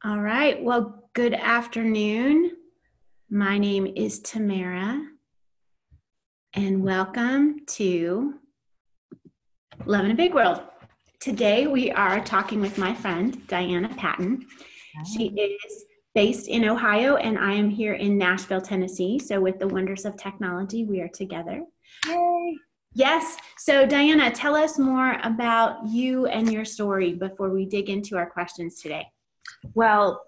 All right. Well, good afternoon. My name is Tamara, and welcome to Love in a Big World. Today, we are talking with my friend, Diana Patton. She is based in Ohio, and I am here in Nashville, Tennessee. So with the wonders of technology, we are together. Yay! Yes. So Diana, tell us more about you and your story before we dig into our questions today. Well,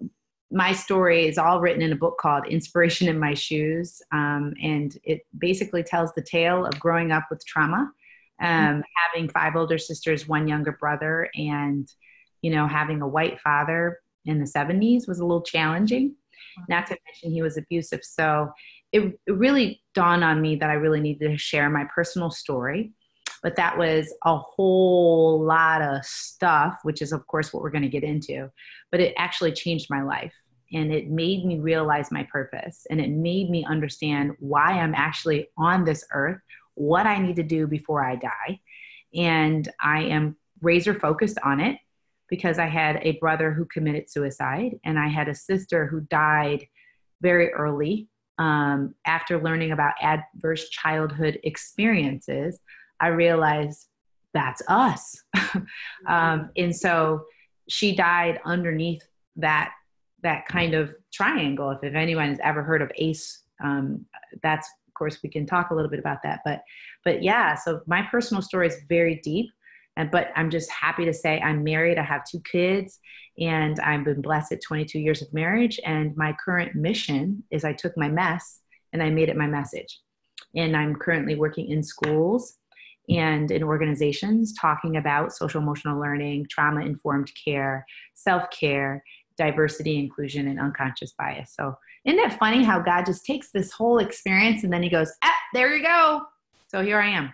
my story is all written in a book called Inspiration in My Shoes. And it basically tells the tale of growing up with trauma, having 5 older sisters, 1 younger brother, and, having a white father in the 70s was a little challenging, not to mention he was abusive. So it really dawned on me that I really needed to share my personal story. But that was a whole lot of stuff, which is, of course, what we're going to get into. But it actually changed my life. And it made me realize my purpose. And it made me understand why I'm actually on this earth, what I need to do before I die. And I am razor focused on it because I had a brother who committed suicide. And I had a sister who died very early after learning about adverse childhood experiences. I realized that's us. And so she died underneath that kind of triangle. If anyone has ever heard of ACE, that's, of course, we can talk a little bit about that. But yeah, so my personal story is very deep. But I'm just happy to say I'm married. I have 2 kids, and I've been blessed at 22 years of marriage. And my current mission is I took my mess and I made it my message. And I'm currently working in schools and in organizations talking about social emotional learning, trauma-informed care, self-care, diversity, inclusion, and unconscious bias. So isn't it funny how God just takes this whole experience and then he goes, there you go. So here I am.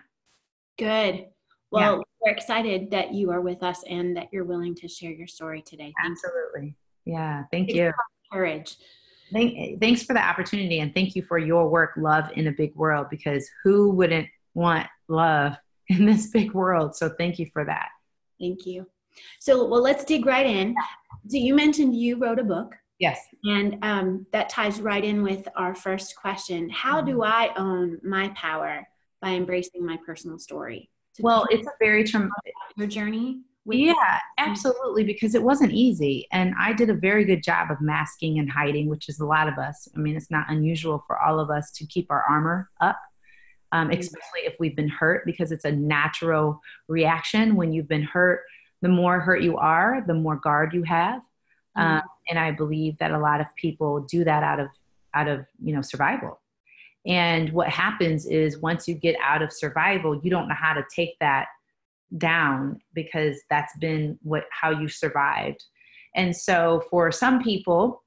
Good. Well, we're excited that you are with us and that you're willing to share your story today. Absolutely. Yeah. Thank you. Courage. Thanks for the opportunity. And thank you for your work, Love in a Big World, because who wouldn't want love in this big world? So thank you for that. Thank you. So, well, let's dig right in. So you mentioned you wrote a book. Yes. And that ties right in with our first question. How do I own my power by embracing my personal story? Well, it's a very your journey. Yeah, absolutely. Because it wasn't easy. And I did a very good job of masking and hiding, which is a lot of us. I mean, it's not unusual for all of us to keep our armor up, especially if we've been hurt, because it's a natural reaction. When you've been hurt, the more hurt you are, the more guard you have. And I believe that a lot of people do that out of survival. And what happens is once you get out of survival, you don't know how to take that down because that's been how you survived. And so for some people,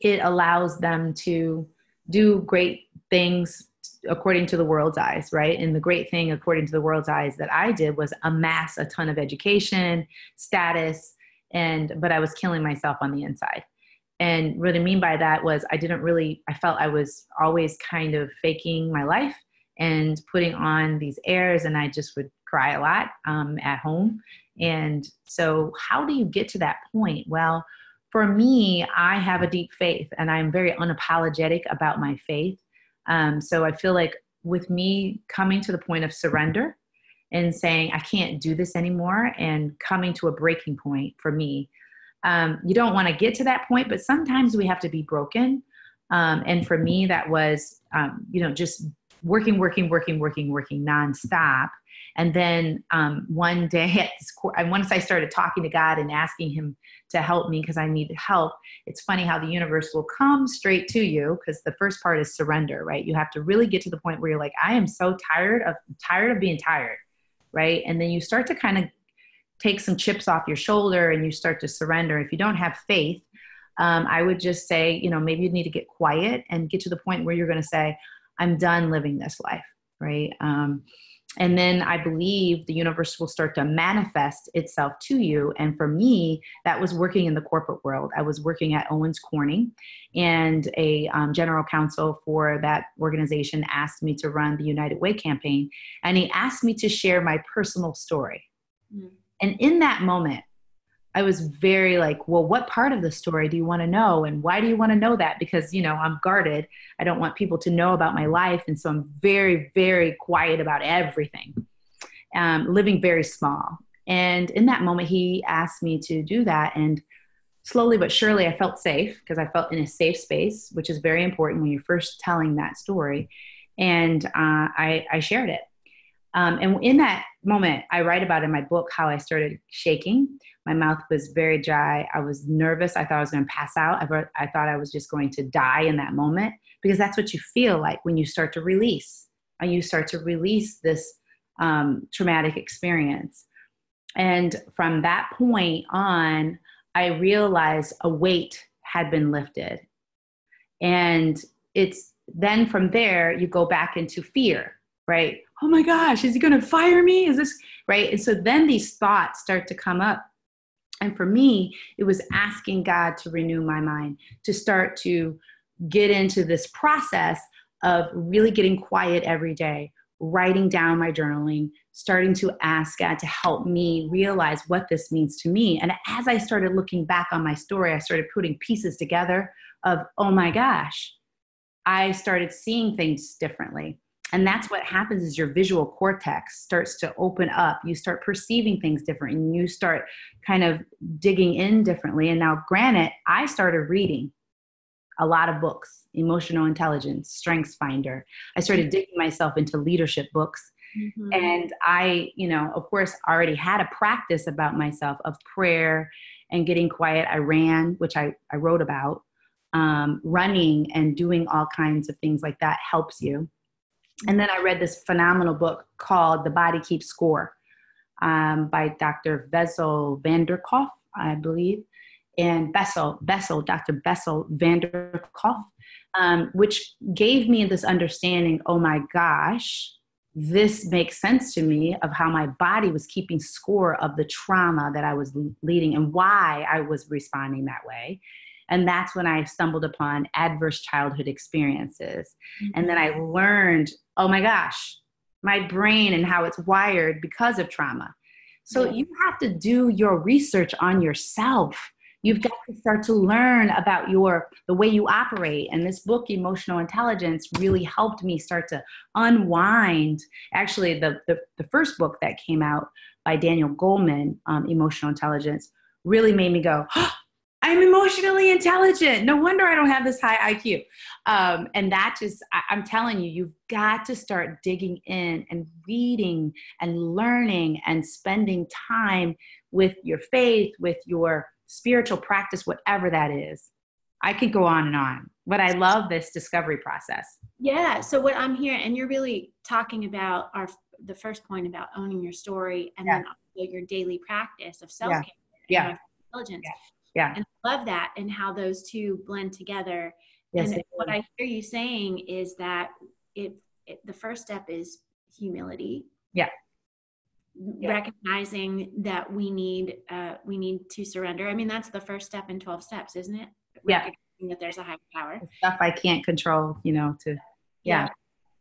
it allows them to do great things according to the world's eyes, right? And the great thing according to the world's eyes that I did was amass a ton of education, status, but I was killing myself on the inside. And what I mean by that was I felt I was always kind of faking my life and putting on these airs, and I just would cry a lot at home. And so how do you get to that point? Well, for me, I have a deep faith and I'm very unapologetic about my faith. So I feel like with me coming to the point of surrender and saying, I can't do this anymore, and coming to a breaking point for me, you don't want to get to that point, but sometimes we have to be broken. And for me, that was, just working nonstop. And then one day once I started talking to God and asking him to help me because I needed help, it's funny how the universe will come straight to you, because the first part is surrender, right? You have to really get to the point where you're like, I am so tired of being tired, right? And then you start to kind of take some chips off your shoulder and you start to surrender. If you don't have faith, I would just say, maybe you need to get quiet and get to the point where you're going to say, I'm done living this life, right? And then I believe the universe will start to manifest itself to you. And for me, that was working in the corporate world. I was working at Owens Corning, and a general counsel for that organization asked me to run the United Way campaign. And he asked me to share my personal story. Mm. And in that moment, I was very like, well, what part of the story do you want to know? And why do you want to know that? Because, I'm guarded. I don't want people to know about my life. And so I'm very, very quiet about everything, living very small. And in that moment, he asked me to do that. And slowly but surely, I felt safe because I felt in a safe space, which is very important when you're first telling that story. And I shared it. And in that moment, I write about in my book how I started shaking. My mouth was very dry. I was nervous. I thought I was going to pass out. I thought I was just going to die in that moment, because that's what you feel like when you start to release. And you start to release this traumatic experience. And from that point on, I realized a weight had been lifted. And it's then from there, you go back into fear, right? Oh my gosh, is he going to fire me? Is this right? And so then these thoughts start to come up. And for me, it was asking God to renew my mind, to start to get into this process of really getting quiet every day, writing down my journaling, starting to ask God to help me realize what this means to me. And as I started looking back on my story, I started putting pieces together of, oh my gosh, I started seeing things differently. And that's what happens is your visual cortex starts to open up. You start perceiving things different, and you start kind of digging in differently. And now, granted, I started reading a lot of books, emotional intelligence, strengths finder. I started digging myself into leadership books. Mm-hmm. And I, of course, already had a practice about myself of prayer and getting quiet. I ran, which I wrote about. Running and doing all kinds of things like that helps you. And then I read this phenomenal book called The Body Keeps Score by Dr. Bessel van der Kolk, I believe, and Dr. Bessel van der Kolk, which gave me this understanding, oh my gosh, this makes sense to me of how my body was keeping score of the trauma that I was leading and why I was responding that way. And that's when I stumbled upon adverse childhood experiences. Mm-hmm. And then I learned, oh my gosh, my brain and how it's wired because of trauma. So you have to do your research on yourself. You've got to start to learn about the way you operate. And this book, Emotional Intelligence, really helped me start to unwind. Actually, the first book that came out by Daniel Goleman, Emotional Intelligence, really made me go, oh, I'm emotionally intelligent. No wonder I don't have this high IQ. And that just, I'm telling you, you've got to start digging in and reading and learning and spending time with your faith, with your spiritual practice, whatever that is. I could go on, but I love this discovery process. Yeah. So what I'm hearing, and you're really talking about the first point about owning your story, and then also your daily practice of self-care and intelligence. Yeah. And I love that, and how those two blend together. Yes, and what I hear you saying is that the first step is humility. Yeah. Recognizing that we need to surrender. I mean, that's the first step in 12 steps, isn't it? Yeah. Recognizing that there's a higher power. Stuff I can't control, Yeah.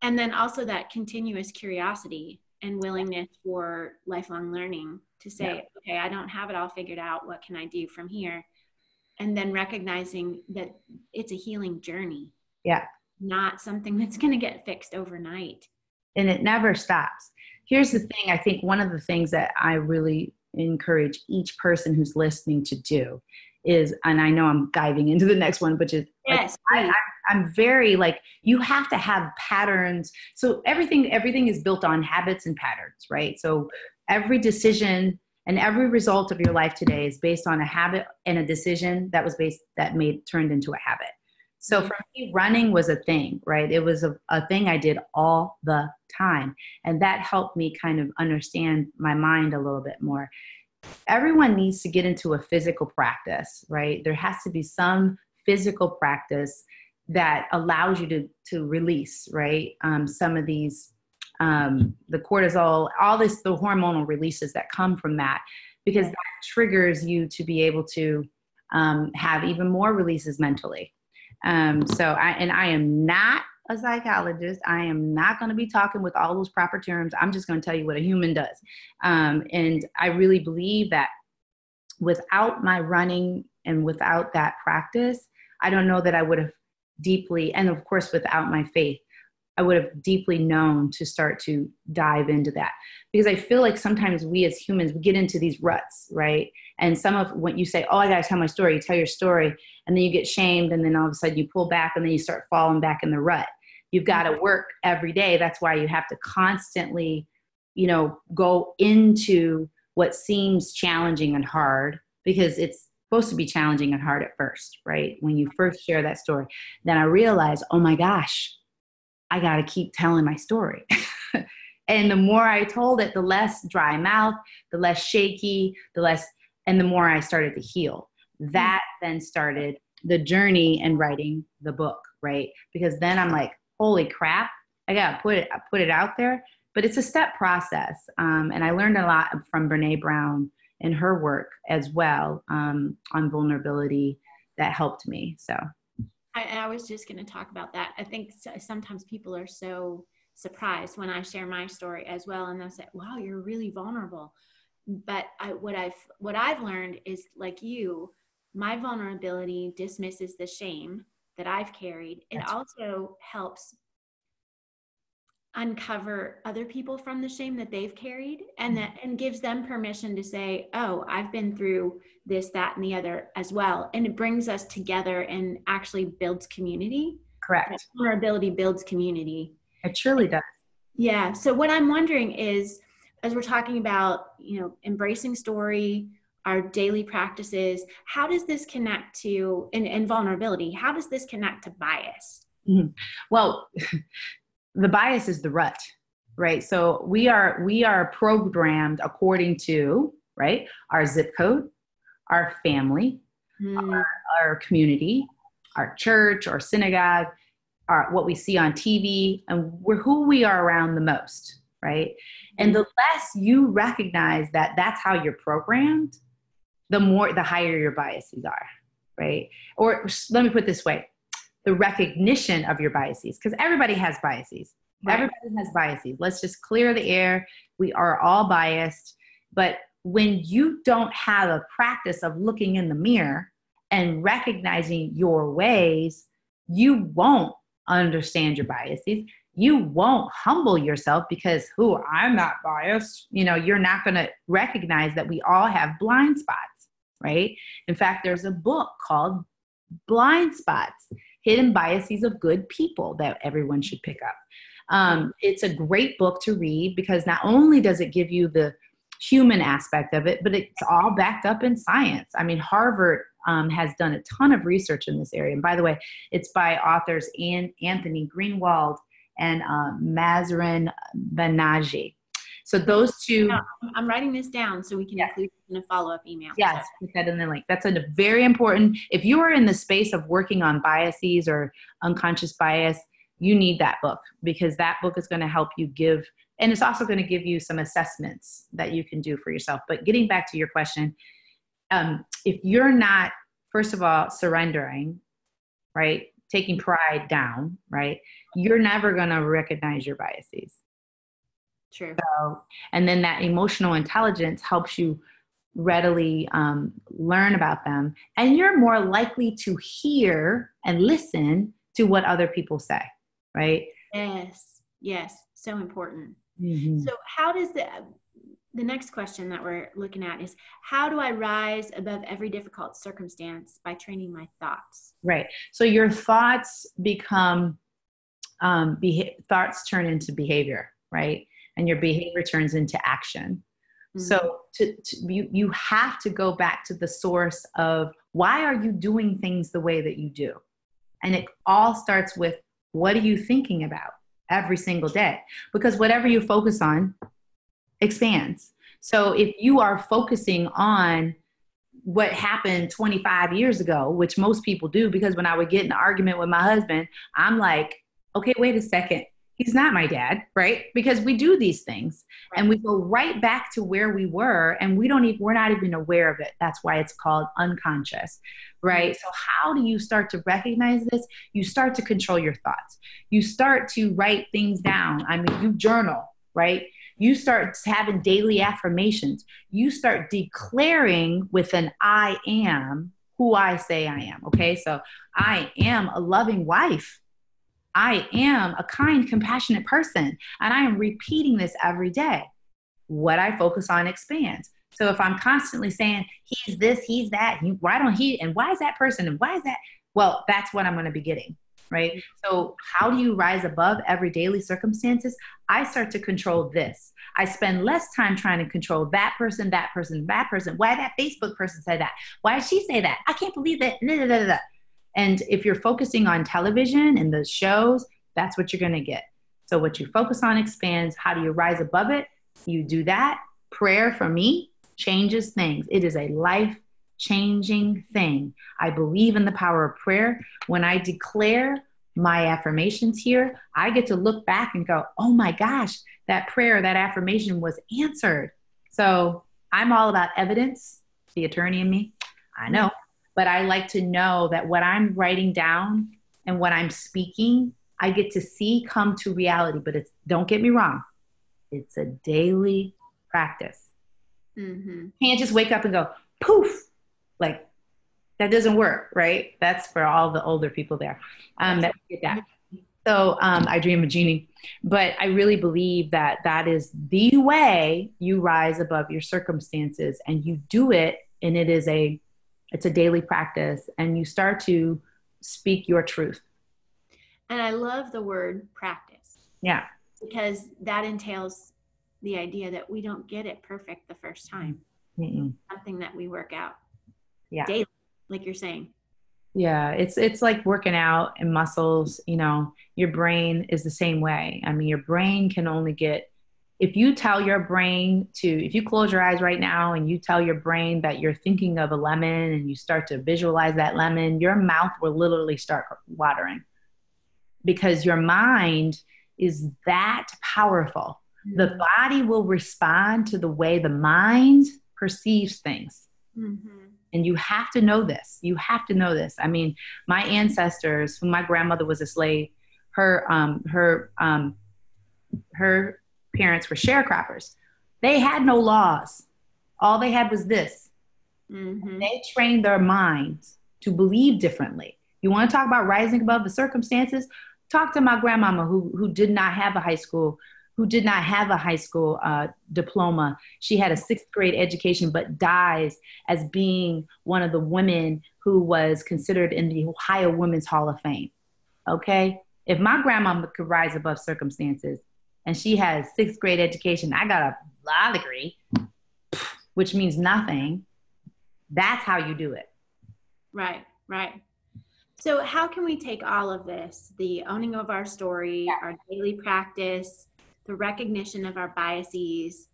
And then also that continuous curiosity and willingness for lifelong learning to say, okay, I don't have it all figured out. What can I do from here? And then recognizing that it's a healing journey. Yeah. Not something that's going to get fixed overnight. And it never stops. Here's the thing. I think one of the things that I really encourage each person who's listening to do is, and I know I'm diving into the next one, but yes, I'm very you have to have patterns. So everything is built on habits and patterns, right? So every decision and every result of your life today is based on a habit and a decision that turned into a habit. So for me, running was a thing, right? It was a thing I did all the time. And that helped me kind of understand my mind a little bit more. Everyone needs to get into a physical practice, right? There has to be some physical practice that allows you to release, right? Some of these, the cortisol, the hormonal releases that come from that, because that triggers you to be able to have even more releases mentally. I am not a psychologist. I am not going to be talking with all those proper terms. I'm just going to tell you what a human does. And I really believe that without my running and without that practice, I don't know that I would have deeply, and of course, without my faith, I would have deeply known to start to dive into that. Because I feel like sometimes we as humans, we get into these ruts, right? And some of when you say, oh, I got to tell my story, you tell your story, and then you get shamed, and then all of a sudden you pull back, and then you start falling back in the rut. You've got to work every day. That's why you have to constantly, go into what seems challenging and hard, because it's supposed to be challenging and hard at first, right? When you first share that story, then I realized, oh my gosh, I got to keep telling my story. And the more I told it, the less dry mouth, the less shaky, and the more I started to heal. That then started the journey in writing the book, right? Because then I'm like, holy crap, I got to put it out there. But it's a step process. And I learned a lot from Brene Brown and her work as well, on vulnerability that helped me. So I was just going to talk about that. I think sometimes people are so surprised when I share my story as well, and they'll say, wow, you're really vulnerable. But what I've learned is, like you, my vulnerability dismisses the shame that I've carried. It also helps uncover other people from the shame that they've carried, and gives them permission to say, oh, I've been through this, that, and the other as well. And it brings us together and actually builds community. Correct. Vulnerability builds community. It truly does. Yeah. So what I'm wondering is, as we're talking about, embracing story, our daily practices, how does this connect to, and vulnerability, how does this connect to bias? Mm-hmm. Well, the bias is the rut, right? So we are programmed according to, right, our zip code, our family, our community, our church or synagogue, what we see on TV, and who we are around the most, right? And the less you recognize that that's how you're programmed, the higher your biases are, right? Or let me put it this way, the recognition of your biases, because everybody has biases. Right. Everybody has biases. Let's just clear the air. We are all biased. But when you don't have a practice of looking in the mirror and recognizing your ways, you won't understand your biases. You won't humble yourself because, I'm not biased. You're not going to recognize that we all have blind spots, right? In fact, there's a book called Blind Spots, Hidden Biases of Good People, that everyone should pick up. It's a great book to read because not only does it give you the human aspect of it, but it's all backed up in science. I mean, Harvard has done a ton of research in this area. And by the way, it's by authors Anthony Greenwald and Mazrin Banaji. So those two. I'm writing this down so we can include it in a follow-up email. Yes, put that in the link. That's a very important. If you are in the space of working on biases or unconscious bias, you need that book, because that book is going to help you and it's also going to give you some assessments that you can do for yourself. But getting back to your question, if you're not, first of all, surrendering, right, taking pride down, right, you're never going to recognize your biases. True. So, and then that emotional intelligence helps you readily learn about them, and you're more likely to hear and listen to what other people say, right? Yes, so important. Mm-hmm. So how does the next question that we're looking at is, how do I rise above every difficult circumstance by training my thoughts? Right. So your thoughts become thoughts turn into behavior, right? And your behavior turns into action. Mm-hmm. So you have to go back to the source of, why are you doing things the way that you do? And it all starts with, what are you thinking about every single day? Because whatever you focus on expands. So if you are focusing on what happened 25 years ago, which most people do, because when I would get in an argument with my husband, I'm like, okay, wait a second. He's not my dad, right? Because we do these things, right, and we go right back to where we were, and we're not even aware of it. That's why it's called unconscious, right? So how do you start to recognize this? You start to control your thoughts. You start to write things down. I mean, you journal, right? You start having daily affirmations. You start declaring with an I am who I say I am. Okay. So I am a loving wife. I am a kind, compassionate person. And I am repeating this every day. What I focus on expands. So if I'm constantly saying, he's this, he's that, why don't he, and why is that person, and why is that? Well, that's what I'm going to be getting, right? So how do you rise above every daily circumstances? I start to control this. I spend less time trying to control that person, that person, that person. Why that Facebook person said that? Why did she say that? I can't believe that. And if you're focusing on television and the shows, that's what you're going to get. So what you focus on expands. How do you rise above it? You do that. Prayer for me changes things. It is a life-changing thing. I believe in the power of prayer. When I declare my affirmations here, I get to look back and go, oh my gosh, that prayer, that affirmation was answered. So I'm all about evidence, the attorney in me, I know, but I like to know that what I'm writing down and what I'm speaking, I get to see come to reality. But don't get me wrong, it's a daily practice. Mm-hmm. You can't just wake up and go, poof, like that doesn't work, right? That's for all the older people there that get that. So I dream of genie, but I really believe that that is the way you rise above your circumstances, and you do it, and it's a daily practice, and you start to speak your truth. And I love the word practice. Yeah. Because that entails the idea that we don't get it perfect the first time. Mm-mm. Something that we work out daily, like you're saying. Yeah, it's like working out and muscles, your brain is the same way. I mean, your brain can only if you tell your brain if you close your eyes right now and you tell your brain that you're thinking of a lemon and you start to visualize that lemon, your mouth will literally start watering because your mind is that powerful. Mm-hmm. The body will respond to the way the mind perceives things. Mm-hmm. And you have to know this. You have to know this. I mean, my ancestors, when my grandmother was a slave, her parents were sharecroppers. They had no laws. All they had was this. Mm-hmm. They trained their minds to believe differently. You want to talk about rising above the circumstances? Talk to my grandmama who did not have a high school diploma. She had a 6th grade education, but dies as being one of the women who was considered in the Ohio Women's Hall of Fame. Okay? If my grandmama could rise above circumstances and she had a 6th grade education, I got a law degree, which means nothing. That's how you do it. Right. So how can we take all of this, the owning of our story, our daily practice, the recognition of our biases,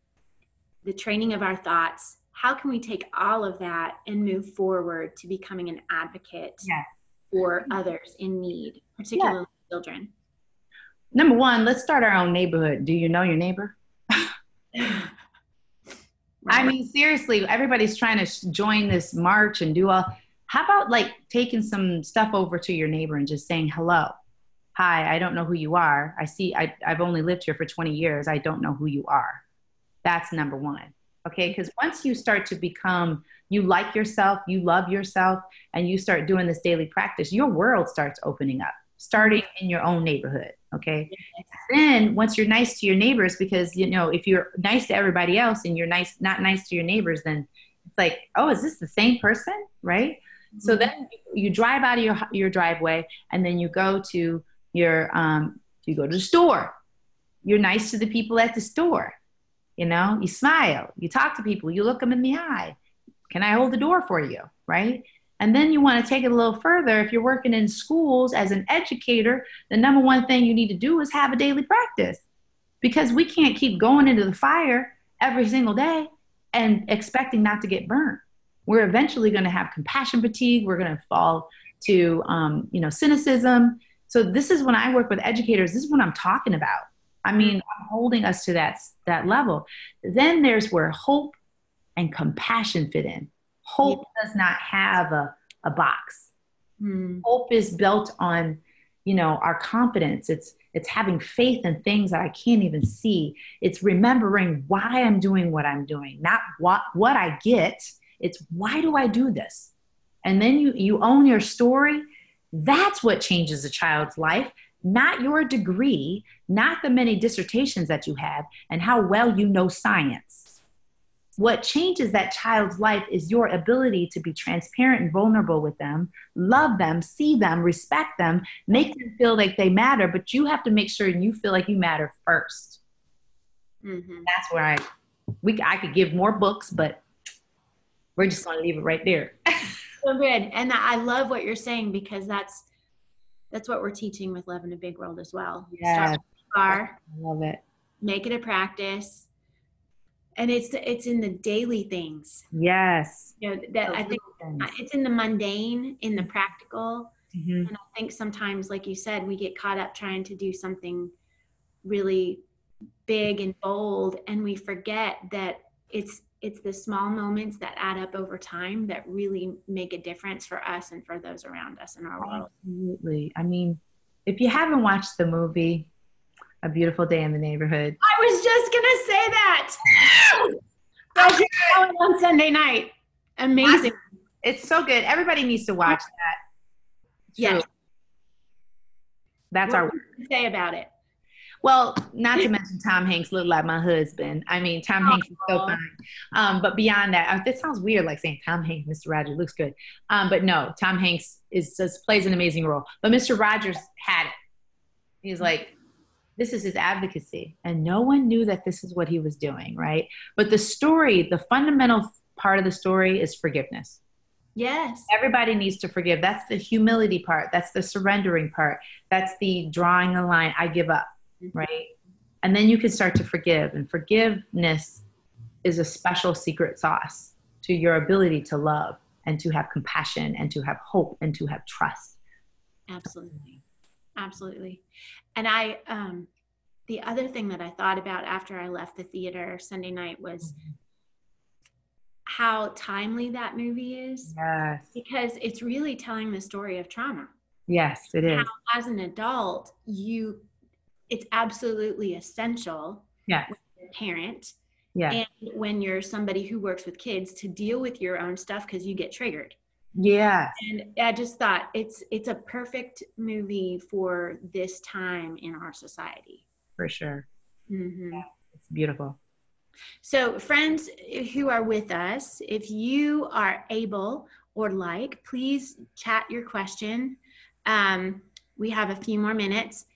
the training of our thoughts, how can we take all of that and move forward to becoming an advocate for others in need, particularly children? Number one, let's start our own neighborhood. Do you know your neighbor? I mean, seriously, everybody's trying to join this march and do how about like taking some stuff over to your neighbor and just saying, hello, hi, I don't know who you are. I've only lived here for 20 years. I don't know who you are. That's number one. Okay. Because once you start to become, you like yourself, you love yourself, and you start doing this daily practice, your world starts opening up, starting in your own neighborhood. Okay. Then once you're nice to your neighbors, because, if you're nice to everybody else and you're not nice to your neighbors, then it's like, oh, is this the same person? Right. Mm-hmm. So then you drive out of your driveway, and then you go to you go to the store. You're nice to the people at the store. You smile, you talk to people, you look them in the eye. Can I hold the door for you? Right. And then you want to take it a little further. If you're working in schools as an educator, the number one thing you need to do is have a daily practice, because we can't keep going into the fire every single day and expecting not to get burned. We're eventually going to have compassion fatigue. We're going to fall to, cynicism. So this is when I work with educators. This is what I'm talking about. I mean, I'm holding us to that level. Then there's where hope and compassion fit in. Hope does not have a box. Hope is built on our confidence. It's having faith in things that I can't even see. It's remembering why I'm doing what I'm doing, not what I get. It's why do I do this? And then you own your story. That's what changes a child's life, not your degree, not the many dissertations that you have, and how well you know science. What changes that child's life is your ability to be transparent and vulnerable with them, love them, see them, respect them, make them feel like they matter, but you have to make sure you feel like you matter first. Mm-hmm. That's where I could give more books, but we're just going to leave it right there. So good. And I love what you're saying, because that's what we're teaching with Love in a Big World as well. Yeah. Start far, I love it. Make it a practice. And it's in the daily things. Yes. That I think it's in the mundane, in the practical. Mm-hmm. And I think sometimes, like you said, we get caught up trying to do something really big and bold, and we forget that it's the small moments that add up over time that really make a difference for us and for those around us in our world. Absolutely. I mean, if you haven't watched the movie A Beautiful Day in the Neighborhood. I was just going to say that. I just saw it on Sunday night. Amazing. It's so good. Everybody needs to watch that. Yes. That's our work. Say about it. Well, not to mention Tom Hanks looked like my husband. I mean, Tom Hanks is so fine. But beyond that, this sounds weird, like saying Tom Hanks, Mr. Rogers looks good. But no, Tom Hanks just plays an amazing role. But Mr. Rogers had it. He's like, this is his advocacy. And no one knew that this is what he was doing, right? But the story, the fundamental part of the story is forgiveness. Yes. Everybody needs to forgive. That's the humility part. That's the surrendering part. That's the drawing a line. I give up, right? And then you can start to forgive. And forgiveness is a special secret sauce to your ability to love and to have compassion and to have hope and to have trust. Absolutely. Absolutely. And the other thing that I thought about after I left the theater Sunday night was how timely that movie is. Yes. Because it's really telling the story of trauma. Yes, it is. How, as an adult, it's absolutely essential. Yes. When you're a parent. Yeah. And when you're somebody who works with kids, to deal with your own stuff because you get triggered. Yes. And I just thought it's a perfect movie for this time in our society. For sure. Mm-hmm. Yeah, it's beautiful. So friends who are with us, if you are able or like, please chat your question. We have a few more minutes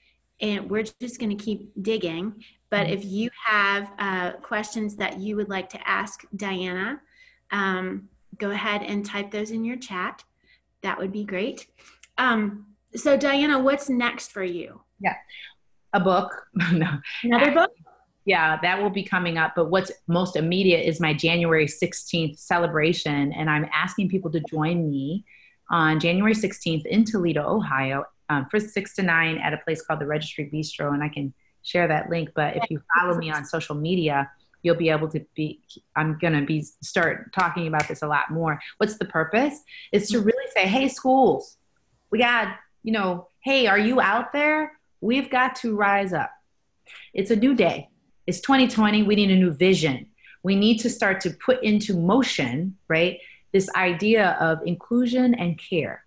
and we're just going to keep digging. But if you have questions that you would like to ask Diana, go ahead and type those in your chat. That would be great. So Diana, what's next for you? Yeah. A book. No. Another book? Yeah, that will be coming up. But what's most immediate is my January 16th celebration. And I'm asking people to join me on January 16th in Toledo, Ohio, for 6 to 9 at a place called the Registry Bistro. And I can share that link. But if you follow me on social media, you'll be able to I'm going to start talking about this a lot more. What's the purpose? It's to really say, hey, schools, we got, hey, are you out there? We've got to rise up. It's a new day. It's 2020. We need a new vision. We need to start to put into motion, right, this idea of inclusion and care.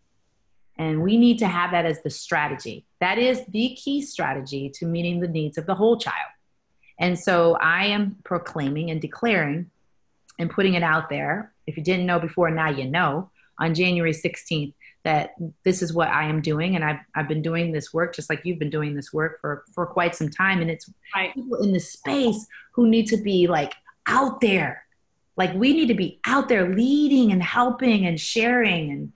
And we need to have that as the strategy. That is the key strategy to meeting the needs of the whole child. And so I am proclaiming and declaring and putting it out there. If you didn't know before, now you know, on January 16th, that this is what I am doing. And I've been doing this work just like you've been doing this work for quite some time. And it's people in this space who need to be like out there. Like we need to be out there leading and helping and sharing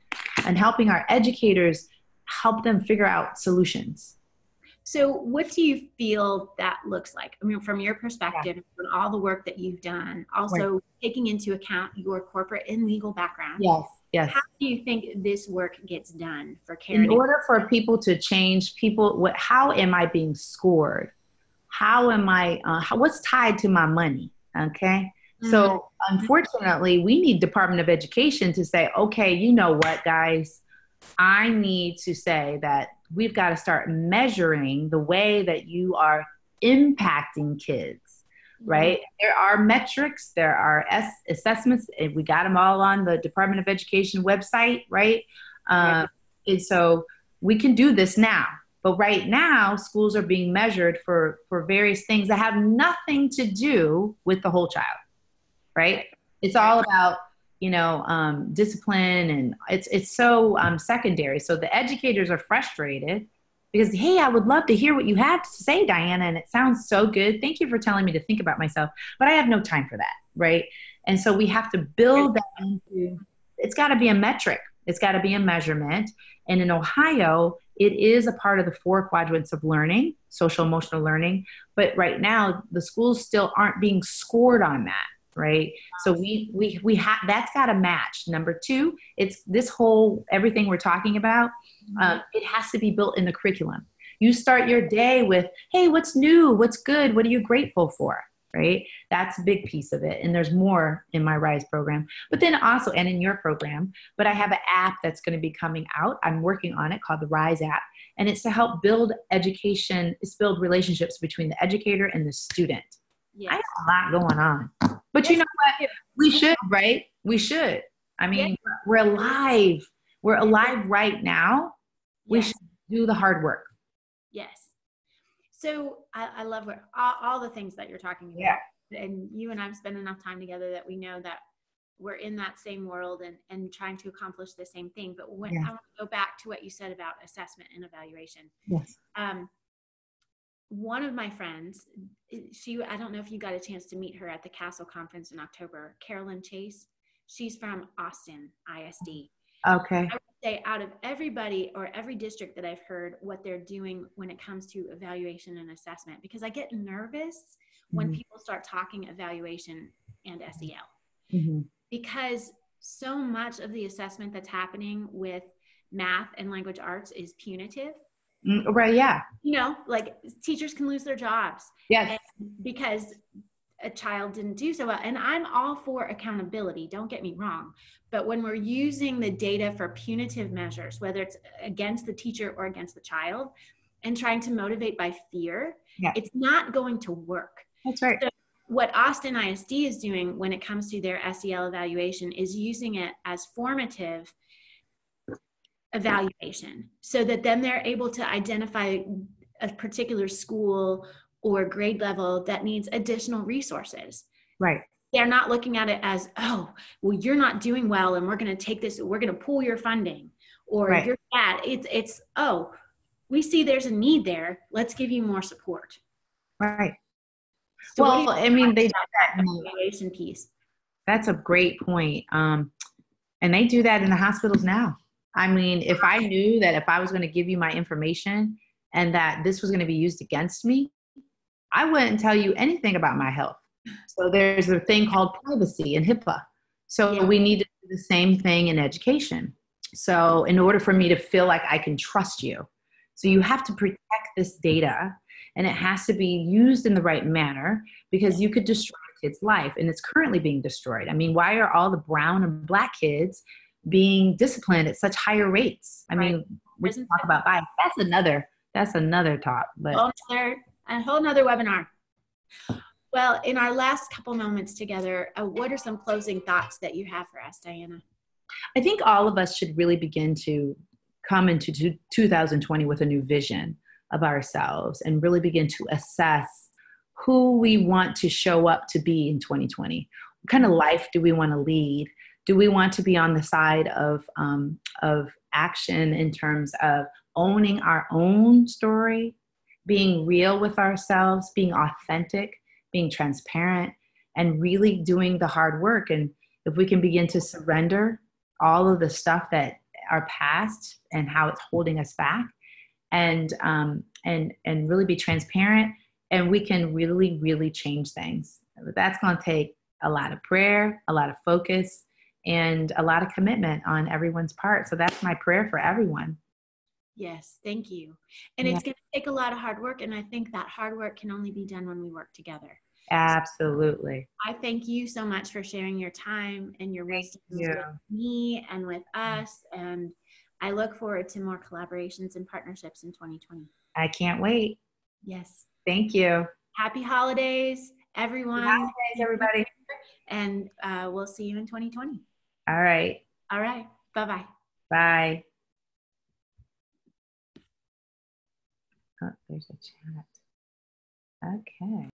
and helping our educators help them figure out solutions. So what do you feel that looks like? I mean, from your perspective, from all the work that you've done, also taking into account your corporate and legal background. Yes. How do you think this work gets done for caring? In order for people to change, how am I being scored? How am I, what's tied to my money? Okay. Mm-hmm. So unfortunately, we need Department of Education to say, okay, you know what, guys? I need to say that we've got to start measuring the way that you are impacting kids, right? There are metrics, there are assessments, and we got them all on the Department of Education website, right? And so we can do this now. But right now, schools are being measured for various things that have nothing to do with the whole child, right? It's all about, discipline, and it's so secondary. So the educators are frustrated because, hey, I would love to hear what you have to say, Diana, and it sounds so good. Thank you for telling me to think about myself, but I have no time for that, right? And so we have to build that into, it's got to be a metric. It's got to be a measurement. And in Ohio, it is a part of the 4 quadrants of learning, social emotional learning. But right now, the schools still aren't being scored on that, right? So we have, that's got to match. Number 2, it's this whole, everything we're talking about, it has to be built in the curriculum. You start your day with, hey, what's new? What's good? What are you grateful for? Right? That's a big piece of it. And there's more in my RISE program, but then also, and in your program, but I have an app that's going to be coming out. I'm working on it, called the RISE app. And it's to help build education, it's build relationships between the educator and the student. Yes. I have a lot going on, but yes, you know what? We should, right? We should. I mean, yes, we're alive. We're alive right now. We should do the hard work. Yes. So I love what, all the things that you're talking about. Yeah. And you and I've spent enough time together that we know that we're in that same world and trying to accomplish the same thing. But when I want to go back to what you said about assessment and evaluation. Yes. One of my friends, I don't know if you got a chance to meet her at the Castle Conference in October, Carolyn Chase. She's from Austin ISD. Okay. I would say out of everybody or every district that I've heard what they're doing when it comes to evaluation and assessment, because I get nervous when people start talking evaluation and SEL, because so much of the assessment that's happening with math and language arts is punitive. Right. Yeah. Like teachers can lose their jobs. Yes. Because a child didn't do so well. And I'm all for accountability, don't get me wrong. But when we're using the data for punitive measures, whether it's against the teacher or against the child, and trying to motivate by fear, it's not going to work. That's right. So what Austin ISD is doing when it comes to their SEL evaluation is using it as formative evaluation, so that then they're able to identify a particular school or grade level that needs additional resources. Right. They're not looking at it as, oh, well, you're not doing well and we're going to take this, we're going to pull your funding, or you're bad. It's, oh, we see there's a need there. Let's give you more support. Right. So well, I mean, they do that evaluation piece. That's a great point. And they do that in the hospitals now. I mean, if I knew that if I was going to give you my information and that this was going to be used against me, I wouldn't tell you anything about my health. So there's a thing called privacy and HIPAA. So we need to do the same thing in education. So in order for me to feel like I can trust you, so you have to protect this data, and it has to be used in the right manner, because you could destroy a kid's life, and it's currently being destroyed. I mean, why are all the brown and black kids being disciplined at such higher rates? I mean, we can talk about bias. That's another talk. But a whole nother webinar. Well, in our last couple moments together, what are some closing thoughts that you have for us, Diana? I think all of us should really begin to come into 2020 with a new vision of ourselves and really begin to assess who we want to show up to be in 2020. What kind of life do we want to lead? Do we want to be on the side of action in terms of owning our own story, being real with ourselves, being authentic, being transparent, and really doing the hard work? And if we can begin to surrender all of the stuff that our past and how it's holding us back, and really be transparent, and we can really, really change things. That's going to take a lot of prayer, a lot of focus, and a lot of commitment on everyone's part. So that's my prayer for everyone. Yes, thank you. And it's going to take a lot of hard work. And I think that hard work can only be done when we work together. Absolutely. So I thank you so much for sharing your time and your wisdom with me and with us. And I look forward to more collaborations and partnerships in 2020. I can't wait. Yes. Thank you. Happy holidays, everyone. Happy holidays, everybody. And we'll see you in 2020. All right. All right. Bye-bye. Bye. Oh, there's a chat. Okay.